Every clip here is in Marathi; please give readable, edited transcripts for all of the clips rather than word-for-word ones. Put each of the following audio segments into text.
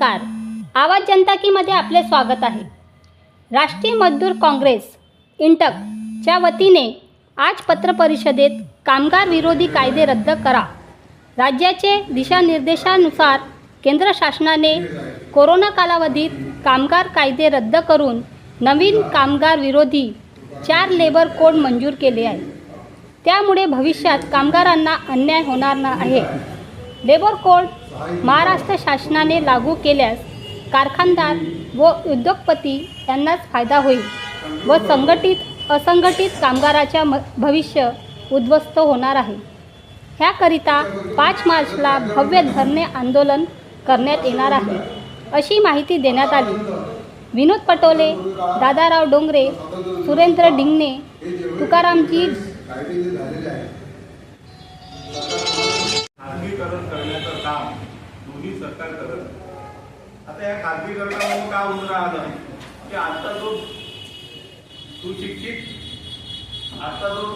नमस्कार. आवाज जनता कीमध्ये आपले स्वागत आहे. राष्ट्रीय मजदूर काँग्रेस इंटकच्या वतीने आज पत्रपरिषदेत कामगार विरोधी कायदे रद्द करा. राज्याचे दिशानिर्देशानुसार केंद्र शासनाने कोरोना कालावधीत कामगार कायदे रद्द करून नवीन कामगार विरोधी 4 लेबर कोड मंजूर केले आहे. त्यामुळे भविष्यात कामगारांना अन्याय होणार आहे. लेबर कोड महाराष्ट्र शासनाने लागू केल्यास कारखानदार व उद्योगपती यांनाच फायदा होईल व संघटित असंघटित कामगाराच्या भविष्य उद्ध्वस्त होणार आहे. ह्याकरिता 5 मार्चला भव्य धरणे आंदोलन करण्यात येणार आहे, अशी माहिती देण्यात आली. विनोद पटोले, दादाराव डोंगरे, सुरेंद्र डिंगणे, तुकारामजी खाजगीकरण करण्याचं काम दोन्ही सरकार करत. आता या खाजगीकरणामुळे का होऊन राहिलं की आता जो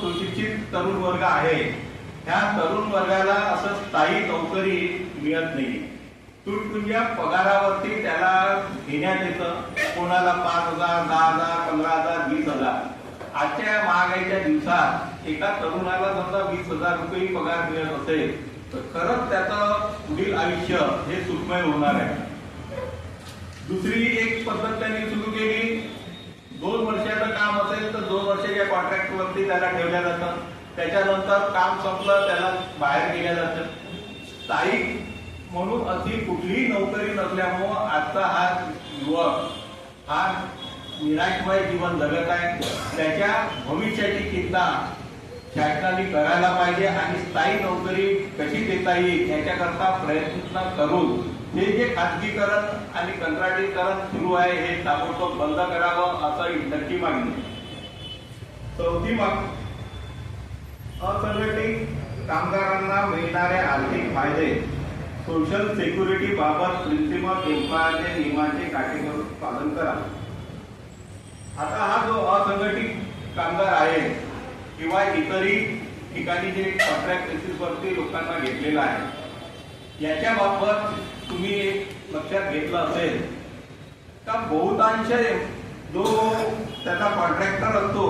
सुशिक्षित तरुण वर्ग आहे, ह्या तरुण वर्गाला असं स्थायी नोकरी मिळत नाही. तुटपुंज्या पगारावरती त्याला घेण्यात येतं. कोणाला 5,000, 10,000, 15,000, 20,000. आजच्या महागाईच्या दिवसात एका तरुणाला समजा 20,000 रुपये पगार मिळत असेल तर खरंच त्याचं पुढील आयुष्य हे सुखमय होणार आहे. दुसरी एक पद्धत त्यांनी सुरू केली. 2 वर्षाचं काम असेल तर 2 वर्षाच्या कॉन्ट्रॅक्टवरती त्याला ठेवल्या जातं. त्याच्यानंतर काम संपलं त्याला बाहेर केल्या जातं. स्थायी म्हणून अशी कुठलीही नोकरी नसल्यामुळं आजचा हा युवक हा निराशमय जीवन जगत आहे. त्याच्या भविष्याची चिंता शासनाने करायला पाहिजे आणि स्थायी नोकरी कशी देता येईल याच्याकरता प्रयत्न करून हे जे खाजगीकरण आणि कंत्राटीकरण सुरू आहे हे ताबडतोब बंद करावं असं इंटकची मागणी. चौथी असंघटित कामगारांना मिळणारे आर्थिक फायदे सोशल सिक्युरिटी बाबत प्रिन्सिपल एम्प्लॉयरच्या नियमांचे काटेकोर पालन करा. आता हा जो असंघटित कामगार आहे किंवा इतरही ठिकाणी जे कॉन्ट्रॅक्ट बेसिसवरती लोकांना घेतलेला आहे, याच्या बाबत तुम्ही एक लक्षात घेतलं असेल का बहुतांश जो त्याचा कॉन्ट्रॅक्टर असतो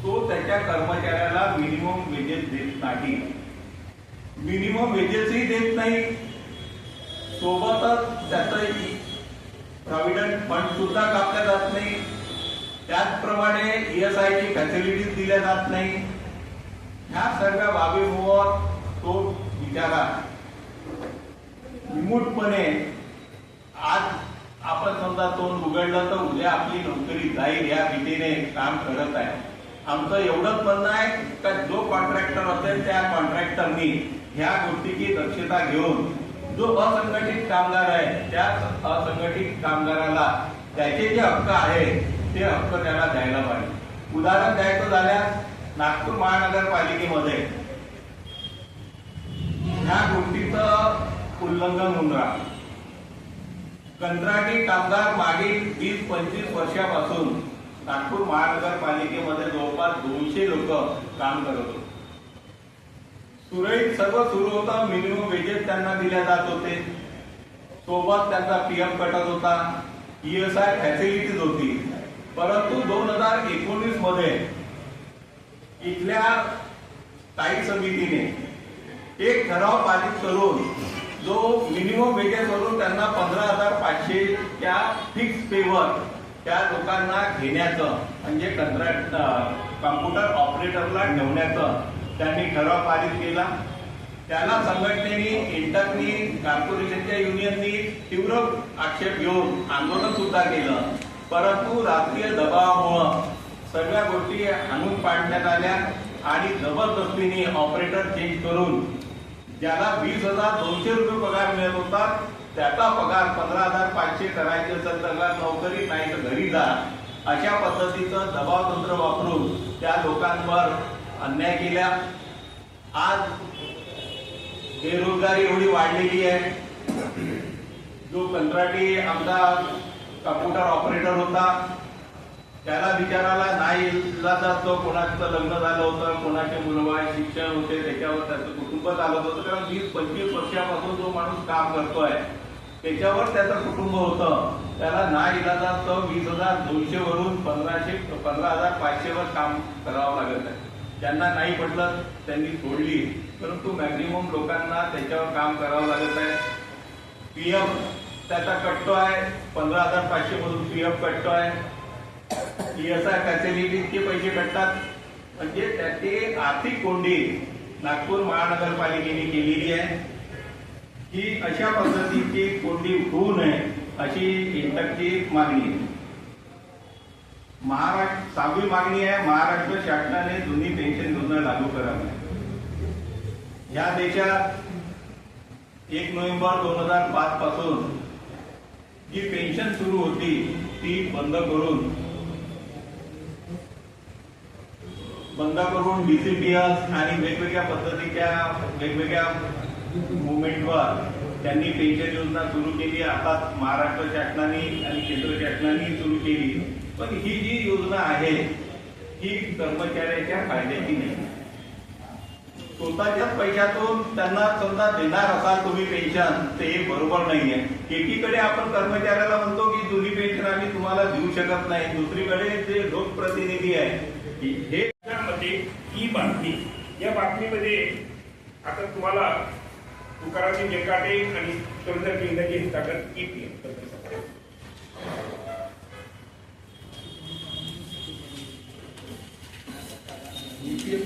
तो त्याच्या कर्मचाऱ्याला मिनिमम वेजेस देत नाही. मिनिमम वेजेसही देत नाही, सोबतच त्याचं प्रॉव्हिडंट फंड सुद्धा कापला जात नाही. त्याचप्रमाणे ESI ची फॅसिलिटीज दिल्या जात नाही. ह्या सगळ्या बाबींवर तो बिचारा विमुटपणे आज आपण समजा तोंड उघडलं तर उद्या आपली नोकरी जाईल या भीतीने काम करत आहे. आमचं एवढंच म्हणणं आहे का जो कॉन्ट्रॅक्टर असेल त्या कॉन्ट्रॅक्टरनी ह्या गोष्टीची दक्षता घेऊन जो असंघटित कामगार आहे त्या असंघटित कामगाराला त्याचे जे हक्क आहे ते हक्क त्याला द्यायला पाहिजे. उदाहरण द्यायचं झाल्यास नागपूर महानगरपालिकेमध्ये ह्या गोष्टीचं उल्लंघन होऊन राहिलं. कंत्राटी कामगार मागील 20-25 वर्षापासून नागपूर महानगरपालिकेमध्ये जवळपास 200 लोक काम करत होते. सुरळीत सर्व सुरू होतं. मिनिमम वेजेस त्यांना दिल्या जात होते, सोबत त्यांचा PM कटत होता, ESI फॅसिलिटीज होती. परंतु 2019 मध्ये इथल्या स्थायी समितीने एक ठराव पारित करून जो मिनिमम वेजेस वरून त्यांना 15,500 त्या फिक्स पेवर त्या लोकांना घेण्याचं म्हणजे कॉम्प्युटर ऑपरेटरला ठेवण्याचं त्यांनी ठराव पारित केला. त्याला संघटनेनी, इंटकनी, कॉर्पोरेशनच्या युनियननी तीव्र आक्षेप घेऊन आंदोलन सुद्धा केलं. परंतु राजकीय दबावामुळे सगळ्या गोष्टी हाणून पाडण्यात आल्या आणि जबरदस्तीने ऑपरेटर चेंज करून ज्याला 20,200 रुपये पगार मिळत होता त्याचा पगार 15,500 करायचे असेल तर नोकरी नाही तर घरी जा अशा पद्धतीचं दबाव तंत्र वापरून त्या लोकांवर अन्याय केला. आज बेरोजगारी एवढी वाढलेली आहे. जो कंत्राटी आमचा कॉम्प्युटर ऑपरेटर होता त्याला बिचाराला नाही इलाज असतो. कोणाचं लग्न झालं होतं, कोणाचे मुलबाळ शिक्षण होते, त्याच्यावर त्याचं कुटुंब चालत होतं. कारण 20-25 वर्षापासून जो माणूस काम करतोय त्याच्यावर त्याचं कुटुंब होतं, त्याला ना इलाजास्तव 20,200 वरून 15,500 वर काम करावं लागत आहे. ज्यांना नाही पटलं त्यांनी सोडली, परंतु मॅक्झिमम लोकांना त्याच्यावर काम करावं लागत आहे. पीएफ त्याचा कटतो आहे, 15,500 मधून पीएफ कटतो आहे. ESI फॅसिलिटीचे पैसे कटतात. म्हणजे त्याची आर्थिक कोंडी नागपूर महानगरपालिकेने केलेली आहे की अशा पद्धतीची कोंडी होऊ नये अशी इंटकची मागणी आहे. महाराष्ट्र 6वी मागणी आहे, महाराष्ट्र शासनाने जुनी पेन्शन योजना लागू करावी. या देशात 1 नोव्हेंबर 2005 पासून जी पेन्शन सुरू होती ती बंद करून DCPS आणि वेगवेगळ्या पद्धतीच्या वेगवेगळ्या मुवमेंटवर त्यांनी पेन्शन योजना सुरू केली. आता महाराष्ट्र शासनाने आणि केंद्र शासनाने सुरू केली. पण ही जी योजना आहे ही कर्मचाऱ्याच्या फायद्याची नाही. स्वतःच्याच पैशातून त्यांना समजा देणार असाल तुम्ही पेन्शन, ते बरोबर नाहीये. एकीकडे आपण कर्मचाऱ्याला म्हणतो की जुनी पेन्शन आम्ही तुम्हाला देऊ शकत नाही, दुसरीकडे जे लोकप्रतिनिधी आहे हे ही बातमी, या बातमीमध्ये आता तुम्हाला तुकाराम जकाटे आणि सुरेंद्र इंदाजी हे ताकद EPF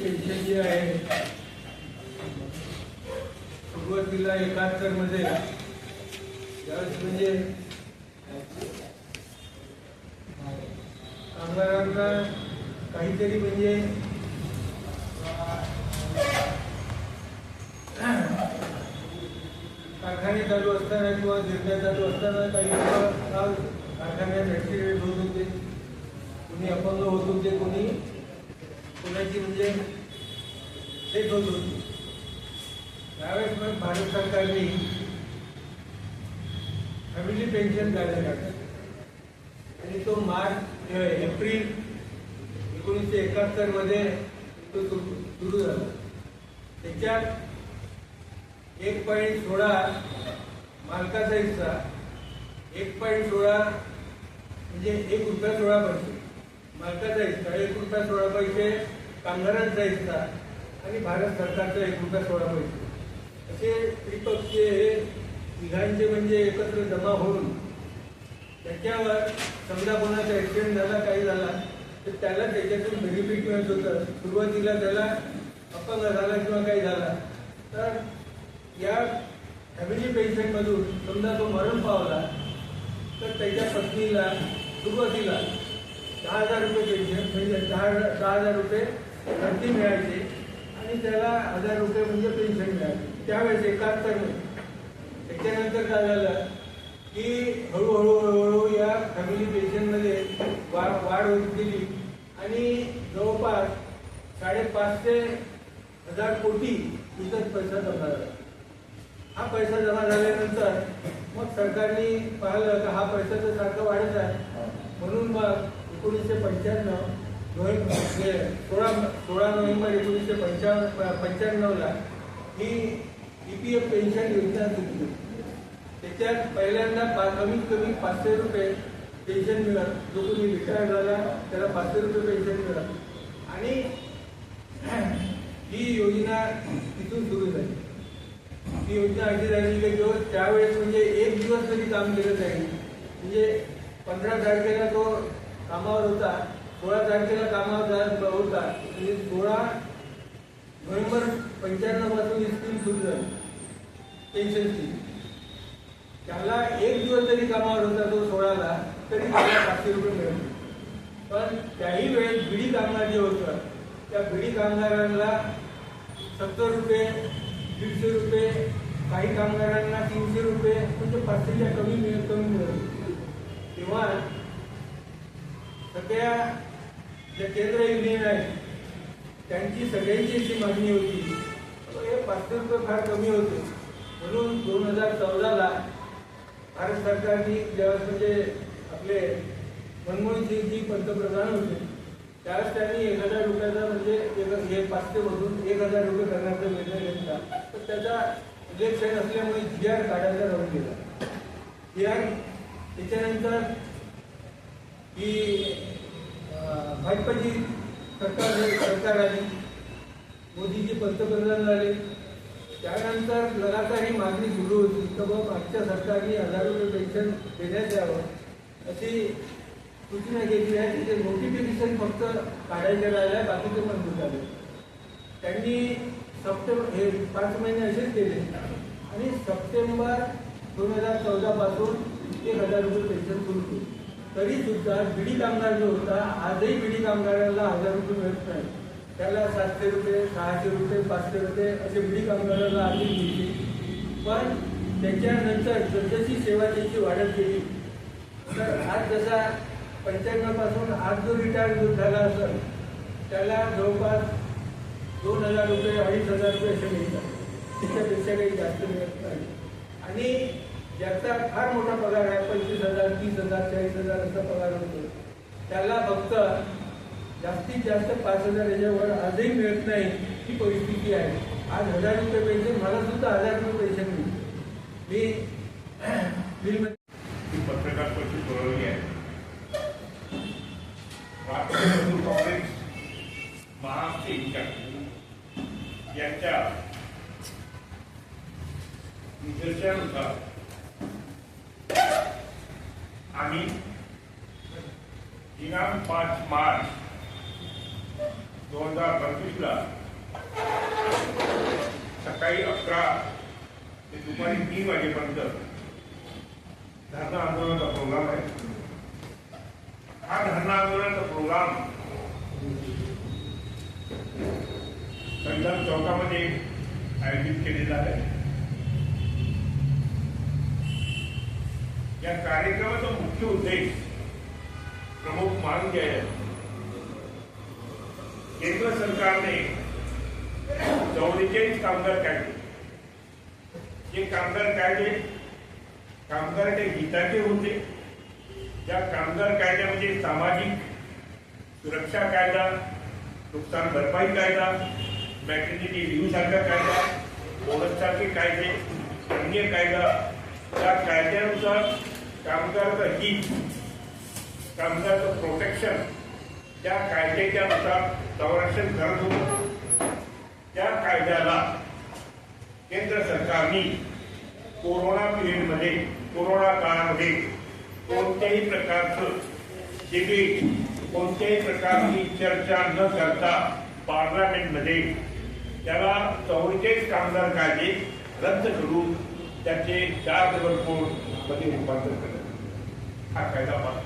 पेन्शन जी आहे सुरुवातीला 71 मध्ये त्यावेळेस म्हणजे कामगारांना काहीतरी म्हणजे कारखाने चालू असताना किंवा गिरण्या चालू असताना काही लोक कारखान्यात ऍक्सिडेंट होत होते, कोणी अपंग होत होते, कोणाची म्हणजे डेथ होत होती. त्यावेळेस मग भारत सरकारने फॅमिली पेन्शन काढलं आणि तो एप्रिल 1971 मध्ये तो सुरू झाला. त्याच्यात 1.16 मालकाचा हिस्सा, 1.16 म्हणजे ₹1.16 मालकाचा हिस्सा, ₹1.16 कामगारांचा हिस्सा आणि भारत सरकारचा ₹1.16 असे त्रिपक्षीय हे तिघांचे म्हणजे एकत्र जमा होऊन त्याच्यावर समजा कोणाचा ऍक्सिडेंट झाला, काही झाला तर त्याला त्याच्यातून बेनिफिट मिळत होतं. सुरुवातीला त्याला अपंग झाला किंवा काही झाला तर या फॅमिली पेन्शनमधून समजा तो मरण पावला तर त्याच्या पत्नीला सुरुवातीला 10,000 रुपये पेन्शन म्हणजे 10,000 रुपये घरती मिळायचे आणि त्याला 1,000 रुपये म्हणजे पेन्शन मिळायचे. त्यावेळेस 71 मध्ये. त्याच्यानंतर काय झालं की हळूहळू या फॅमिली पेन्शनमध्ये वाढ होत गेली आणि जवळपास 550,000 कोटी इतर पैसा जमा झाला. हा पैसा जमा झाल्यानंतर मग सरकारने पाहिलं का हा पैसा तर सारखा वाढत आहे, म्हणून मग 1995 16 नोव्हेंबर 1995 ही EPF पेन्शन योजना सुरू केली. त्याच्यात पहिल्यांदा कमीत कमी 500 रुपये पेन्शन मिळत. जो कोणी रिटायर झाला त्याला 500 रुपये पेन्शन मिळत आणि ही योजना तिथून सुरू झाली. ही योजना अशी झाली की जो त्यावेळेस म्हणजे 1 दिवस तरी काम केलं जाईल. म्हणजे 15 तारखेला तो कामावर होता, 16 तारखेला कामावर होता म्हणजे 16 नोव्हेंबर 95 पासून ही स्कीम सुरू झाली पेन्शन स्कीम. त्याला 1 दिवस तरी कामावर होता तो 16ला तरी त्याला 500 रुपये मिळाले. पण त्याही वेळेस बिडी कामगार जे होतं त्या बिडी कामगारांना 70 रुपये, 150 रुपये, काही कामगारांना 300 रुपये म्हणजे 500च्या कमी मिळत. तेव्हा सगळ्या ज्या केंद्र युनियन आहेत त्यांची सगळ्यांची अशी मागणी होती हे 500 रुपये फार कमी होते. म्हणून 2014ला भारत सरकारने ज्यावेळेस म्हणजे आपले मनमोहन सिंगजी पंतप्रधान होते त्यावेळेस त्यांनी 1,000 रुपयाचा म्हणजे हे 500 मधून 1,000 रुपये करण्याचा निर्णय घेतला. तर त्याचा इलेक्शन असल्यामुळे GR काढायचा राहून गेला. त्याच्यानंतर ही भाजपाची सरकार आली, मोदीजी पंतप्रधान झाले, त्यानंतर लगातार ही मागणी सुरू होती तर मग मागच्या सरकारने 1000 रुपये पेन्शन देण्यात यावं अशी सूचना केली आहे. तिथे नोटिफिकेशन फक्त काढायचे राहिले, बाकीचे मंजूर झाले. त्यांनी सप्टेंबर हे 5 महिने असेच केले आणि सप्टेंबर 2014 पासून 1000 रुपये पेन्शन सुरू केली. तरी सुद्धा बिडी कामगार जो होता, आजही बिडी कामगाराला 1000 रुपये मिळत नाही. त्याला 700 रुपये, 600 रुपये, 500 रुपये असे बिडी कामगाराला आधी मिळते. पण त्याच्यानंतर जसजशी सेवा त्याची वाढत गेली तर आज जसा 95 पासून आज जो रिटायर झाला असेल त्याला जवळपास 2000 रुपये, 2500 रुपये असे मिळतात. त्याच्यापेक्षा काही जास्त मिळत नाही. आणि ज्याचा फार मोठा पगार आहे, 25,000, 30,000, 40,000 असा पगार होतो, त्याला फक्त जास्तीत जास्त 5,000 याच्यावर आजही मिळत नाही ही परिस्थिती आहे. आज 1000 रुपये पेन्शन, मला सुद्धा 1000 रुपये पेन्शन मिळते. ही पत्रकार परिषद बोलवली आहे. राष्ट्रीय मजदूर काँग्रेस महाराष्ट्र इंटक यांच्या निर्देशानुसार आम्ही दिनांक 5 मार्च 2025 सकाळी 11 ते दुपारी 3 वाजेपर्यंत धरणं आंदोलनाचा प्रोग्राम आहे. हा धरणं आंदोलनाचा प्रोग्राम संविधान चौकामध्ये आयोजित केलेला आहे. या कार्यक्रमाचा मुख्य उद्देश प्रमुख मानून घ्यायला केंद्र सरकारने 44 कामगार कायदे, जे कामगार कायदे कामगाराच्या हिताचे होते, या कामगार कायद्यामध्ये सामाजिक सुरक्षा कायदा, नुकसान भरपाई कायदा, मॅटर्निटी लिव्ह सारखा कायदा, बोनससारखे कायदे, अन्य कायदा, या कायद्यानुसार कामगाराचं हित, कामगाराचं प्रोटेक्शन त्या कायद्याच्या नुसार संरक्षण करत होतं. त्या कायद्याला केंद्र सरकारने कोरोना पिरियडमध्ये, कोरोना काळामध्ये कोणत्याही प्रकारचं डिबेट, कोणत्याही प्रकारची चर्चा न करता पार्लमेंटमध्ये त्याला 44 कामगार कायदे रद्द करून त्याचे 4 मध्ये रूपांतर करणे हा कायदा पास.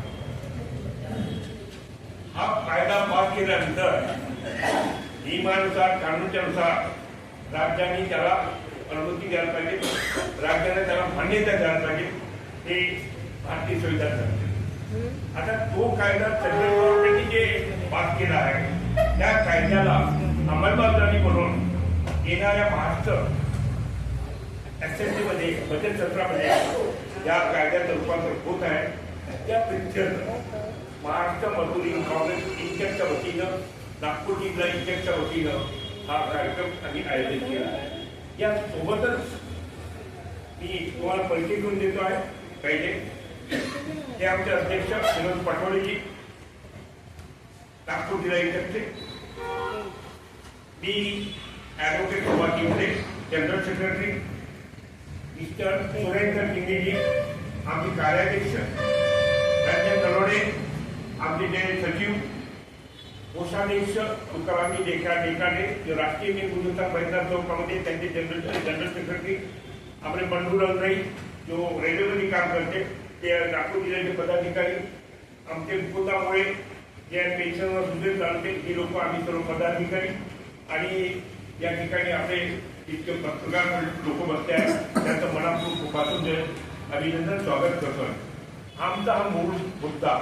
हा कायदा पास केल्यानंतर नियमानुसार, कानूनच्या नुसार राज्यांनी त्याला अनुमती द्यायला पाहिजे, राज्याने त्याला मान्यता द्यायला पाहिजे. हे भारतीय संविधान सांगते. आता तो कायदा सेंट्रल गव्हर्नमेंटने जे पास केला आहे त्या कायद्याला अंमलबजावणी म्हणून येणाऱ्या महाराष्ट्र असेंब्लीमध्ये बजेट सत्रामध्ये या कायद्याचं रूपांतर होत आहे. त्या प्रेक्षक महाराष्ट्र मजदूर काँग्रेस इंटकच्या वतीनं, नागपूर जिल्हा इंटकच्या वतीनं हा कार्यक्रम आम्ही आयोजित केला आहे. या सोबतच मी तुम्हाला परिचय करून देतो आहे. पहिले ते आमचे अध्यक्ष विनोद पटोलेजी, नागपूर जिल्हा इंटकचे. मी ॲडव्होकेट शोभा किमले, जनरल सेक्रेटरी. मिस्टर सुरेंद्र शिंदेजी आमचे कार्याध्यक्ष. रंजन नरोडे आमचे जे सचिव. कोषाध्यक्ष तुकारामी देकाडे जो राष्ट्रीय हिंदुस्तान परिधान चौकामध्ये त्यांचे जनरल सेक्रेटरी. आपले बंडू रंगराई जो रेल्वेमध्ये काम करते ते नागपूर जिल्ह्याचे पदाधिकारी. आमचे मुकुंदामुळे जे पेन्शनवर सुद्धा चालते ही लोक आम्ही सर्व पदाधिकारी. आणि या ठिकाणी आपले इतके पत्रकार लोक बसले आहेत त्यांचं मनापासून अभिनंदन, स्वागत करतोय. आमचा हा मूळ मुद्दा